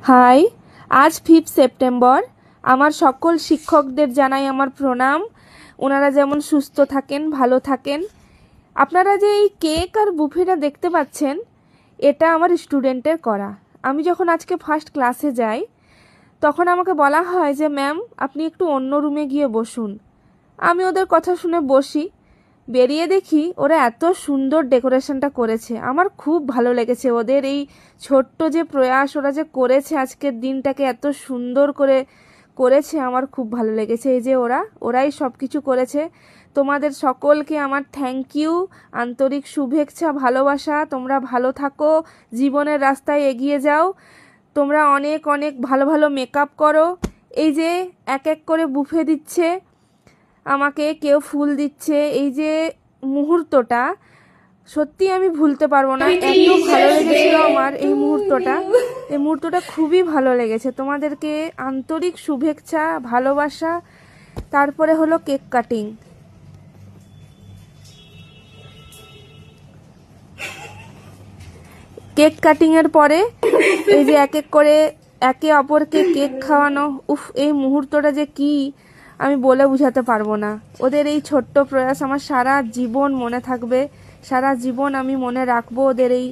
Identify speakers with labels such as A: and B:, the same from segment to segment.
A: High, আজ 5 September. আমার সকল শিক্ষকদের জানাই আমার প্রণাম। ওনারা যেমন সুস্থ থাকেন, ভালো থাকেন। আপনারা যে এই কেক আর বুফেটা দেখতে পাচ্ছেন, এটা আমার স্টুডেন্টের করা। আমি যখন আজকে ফার্স্ট ক্লাসে যাই, তখন আমাকে বলা হয় যে ম্যাম আপনি একটু অন্য রুমে গিয়ে বসুন। আমি ওদের কথা শুনে বসি। বেরিয়ে দেখি ওরা এত সুন্দর ডেকোরেশনটা করেছে। আমার খুব ভালো লেগেছে ওদের এই ছোট্ট যে প্রয়াস ওরা যে করেছে, আজকের দিনটাকে এত সুন্দর করে করেছে। আমার খুব ভালো লেগেছে। এই যে ওরাই সব কিছু করেছে। তোমাদের সকলকে আমার থ্যাংক ইউ, আন্তরিক শুভেচ্ছা, ভালোবাসা। তোমরা ভালো থাকো, জীবনের রাস্তায় এগিয়ে যাও। তোমরা অনেক অনেক ভালো ভালো মেকআপ করো। এই যে এক এক করে বুফে দিচ্ছে আমাকে, কেউ ফুল দিচ্ছে। এই যে মুহূর্তটা সত্যি আমি ভুলতে পারবো না। এত ভালো লেগেছিল আমার এই মুহূর্তটা খুবই ভালো লেগেছে। তোমাদেরকে আন্তরিক শুভেচ্ছা, ভালোবাসা। তারপরে হলো কেক কাটিং। কেক কাটিংয়ের পরে এই যে এক এক করে একে অপরকে কেক খাওয়ানো। উফ, এই মুহূর্তটা যে কি আমি বলে বোঝাতে পারবো না। ওদের এই ছোট্ট প্রয়াস আমার সারা জীবন মনে থাকবে। সারা জীবন আমি মনে রাখবো ওদের এই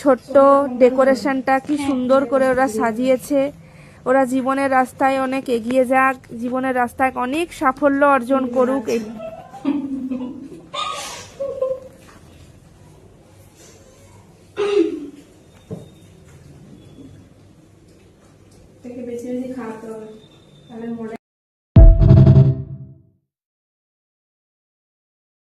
A: ছোট্ট ডেকোরেশনটা। কি সুন্দর করে ওরা সাজিয়েছে। ওরা জীবনের রাস্তায় অনেক এগিয়ে যাক, জীবনের রাস্তায় অনেক সাফল্য অর্জন করুক।